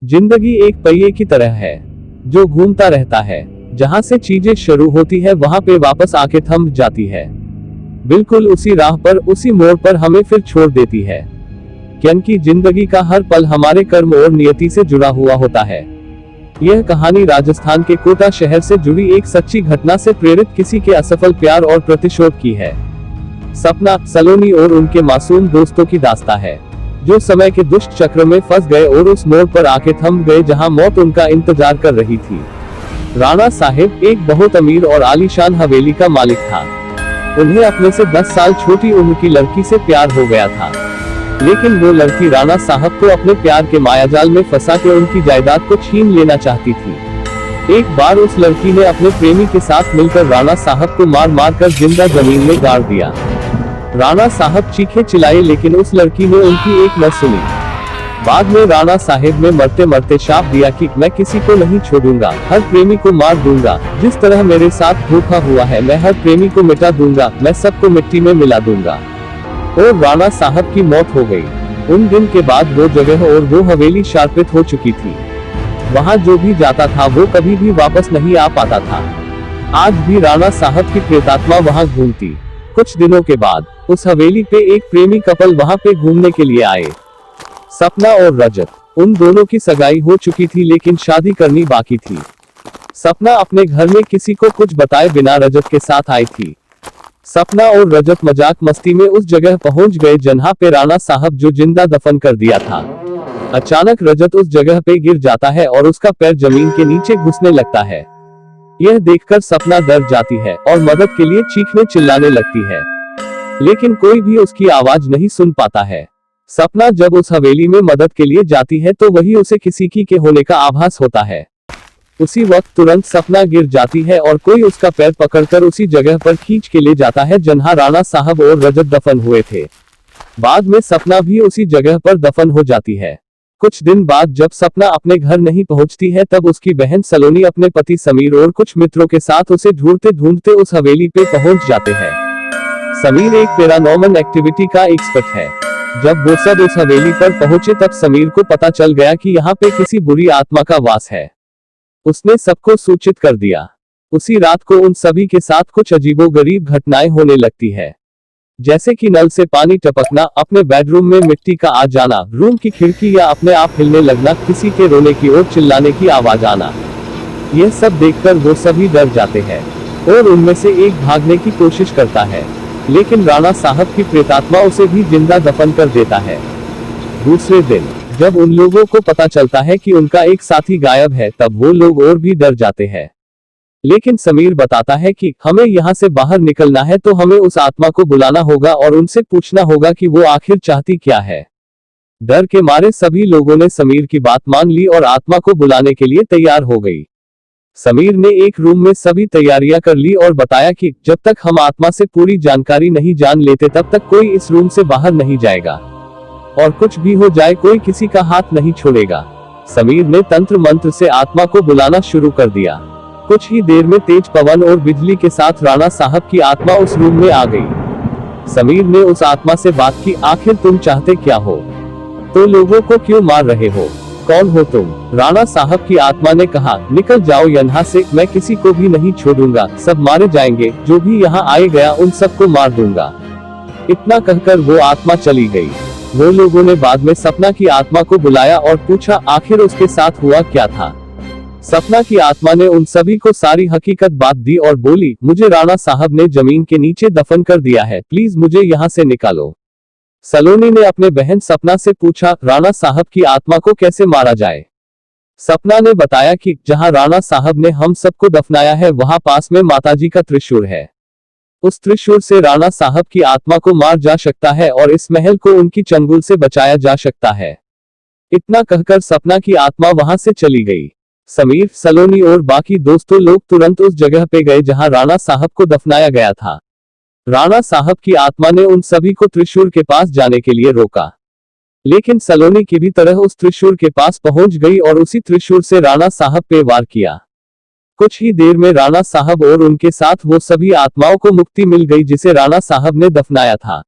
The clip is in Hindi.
जिंदगी एक पहिए की तरह है जो घूमता रहता है। जहां से चीजें शुरू होती है वहां पे वापस आके थम जाती है। बिल्कुल उसी राह पर, उसी मोड़ पर हमें फिर छोड़ देती है, क्योंकि जिंदगी का हर पल हमारे कर्म और नियति से जुड़ा हुआ होता है। यह कहानी राजस्थान के कोटा शहर से जुड़ी एक सच्ची घटना से प्रेरित किसी के असफल प्यार और प्रतिशोध की है। सपना, सलोनी और उनके मासूम दोस्तों की दास्तां है, जो समय के दुष्ट चक्र में फंस गए और उस मोड़ पर आके थम गए जहां मौत उनका इंतजार कर रही थी। राणा साहिब एक बहुत अमीर और आलीशान हवेली का मालिक था। उन्हें अपने से 10 साल छोटी उम्र की लड़की से प्यार हो गया था, लेकिन वो लड़की राणा साहब को अपने प्यार के मायाजाल में फंसा के उनकी जायदाद को छीन लेना चाहती थी। एक बार उस लड़की ने अपने प्रेमी के साथ मिलकर राणा साहब को मार मार कर जिंदा जमीन में गाड़ दिया। राणा साहब चीखे चिल्लाए, लेकिन उस लड़की ने उनकी एक न सुनी। बाद में राणा साहब ने मरते मरते शाप दिया कि मैं किसी को नहीं छोड़ूंगा, हर प्रेमी को मार दूंगा। जिस तरह मेरे साथ धोखा हुआ है, मैं हर प्रेमी को मिटा दूंगा, मैं सबको मिट्टी में मिला दूंगा। और राणा साहब की मौत हो गई। उन दिन के बाद वो जगह और वो हवेली शापित हो चुकी थी। वहाँ जो भी जाता था वो कभी भी वापस नहीं आ पाता था। आज भी राणा साहब की प्रेतात्मा वहाँ घूमती। कुछ दिनों के बाद उस हवेली पे एक प्रेमी कपल वहाँ पे घूमने के लिए आए। सपना और रजत, उन दोनों की सगाई हो चुकी थी, लेकिन शादी करनी बाकी थी। सपना अपने घर में किसी को कुछ बताए बिना रजत के साथ आई थी। सपना और रजत मजाक मस्ती में उस जगह पहुंच गए जहां पे राणा साहब जो जिंदा दफन कर दिया था। अचानक रजत उस जगह पे गिर जाता है और उसका पैर जमीन के नीचे घुसने लगता है। यह देखकर सपना डर जाती है और मदद के लिए चीखने चिल्लाने लगती है, लेकिन कोई भी उसकी आवाज नहीं सुन पाता है। सपना जब उस हवेली में मदद के लिए जाती है तो वही उसे किसी की के होने का आभास होता है। उसी वक्त तुरंत सपना गिर जाती है और कोई उसका पैर पकड़कर उसी जगह पर खींच के ले जाता है जहां राणा साहब और रजत दफन हुए थे। बाद में सपना भी उसी जगह पर दफन हो जाती है। कुछ दिन बाद जब सपना अपने घर नहीं पहुंचती है, तब उसकी बहन सलोनी अपने पति समीर और कुछ मित्रों के साथ उसे ढूंढते ढूंढते उस हवेली पे पहुंच जाते हैं। समीर एक पैरानॉर्मल एक्टिविटी का एक्सपर्ट है। जब वो सब उस हवेली पर पहुंचे तब समीर को पता चल गया कि यहाँ पे किसी बुरी आत्मा का वास है। उसने सबको सूचित कर दिया। उसी रात को उन सभी के साथ कुछ अजीबोगरीब घटनाएं होने लगती है, जैसे कि नल से पानी टपकना, अपने बेडरूम में मिट्टी का आ जाना, रूम की खिड़की या अपने आप हिलने लगना, किसी के रोने की और चिल्लाने की आवाज आना। यह सब देखकर वो सभी डर जाते हैं और उनमें से एक भागने की कोशिश करता है, लेकिन राणा साहब की प्रेतात्मा उसे भी जिंदा दफन कर देता है। दूसरे दिन जब उन लोगों को पता चलता है कि उनका एक साथी गायब है, तब वो लोग और भी डर जाते हैं। लेकिन समीर बताता है कि हमें यहाँ से बाहर निकलना है तो हमें उस आत्मा को बुलाना होगा और उनसे पूछना होगा कि वो आखिर चाहती क्या है। डर के मारे सभी लोगों ने समीर की बात मान ली और आत्मा को बुलाने के लिए तैयार हो गई। समीर ने एक रूम में सभी तैयारियां कर ली और बताया कि जब तक हम आत्मा से पूरी जानकारी नहीं जान लेते तब तक कोई इस रूम से बाहर नहीं जाएगा, और कुछ भी हो जाए कोई किसी का हाथ नहीं छोड़ेगा। समीर ने तंत्र मंत्र से आत्मा को बुलाना शुरू कर दिया। कुछ ही देर में तेज पवन और बिजली के साथ राणा साहब की आत्मा उस रूम में आ गई। समीर ने उस आत्मा से बात की, आखिर तुम चाहते क्या हो? तो लोगों को क्यों मार रहे हो? कौन हो तुम? राणा साहब की आत्मा ने कहा, निकल जाओ यहाँ से, मैं किसी को भी नहीं छोड़ूंगा, सब मारे जाएंगे, जो भी यहाँ आए गया उन सबको मार दूंगा। इतना कहकर वो आत्मा चली गई। वो लोगों ने बाद में सपना की आत्मा को बुलाया और पूछा आखिर उसके साथ हुआ क्या था। सपना की आत्मा ने उन सभी को सारी हकीकत बात दी और बोली, मुझे राणा साहब ने जमीन के नीचे दफन कर दिया है, प्लीज मुझे यहाँ से निकालो। सलोनी ने अपने बहन सपना से पूछा, राणा साहब की आत्मा को कैसे मारा जाए? सपना ने बताया कि जहां राणा साहब ने हम सबको दफनाया है वहां पास में माताजी का त्रिशूल है। उस त्रिशूल से राणा साहब की आत्मा को मार जा सकता है और इस महल को उनकी चंगुल से बचाया जा सकता है। इतना कहकर सपना की आत्मा वहां से चली गई। समीर, सलोनी और बाकी दोस्तों लोग तुरंत उस जगह पे गए जहां राणा साहब को दफनाया गया था। राणा साहब की आत्मा ने उन सभी को त्रिशूल के पास जाने के लिए रोका, लेकिन सलोनी की भी तरह उस त्रिशूल के पास पहुंच गई और उसी त्रिशूल से राणा साहब पे वार किया। कुछ ही देर में राणा साहब और उनके साथ वो सभी आत्माओं को मुक्ति मिल गई जिसे राणा साहब ने दफनाया था।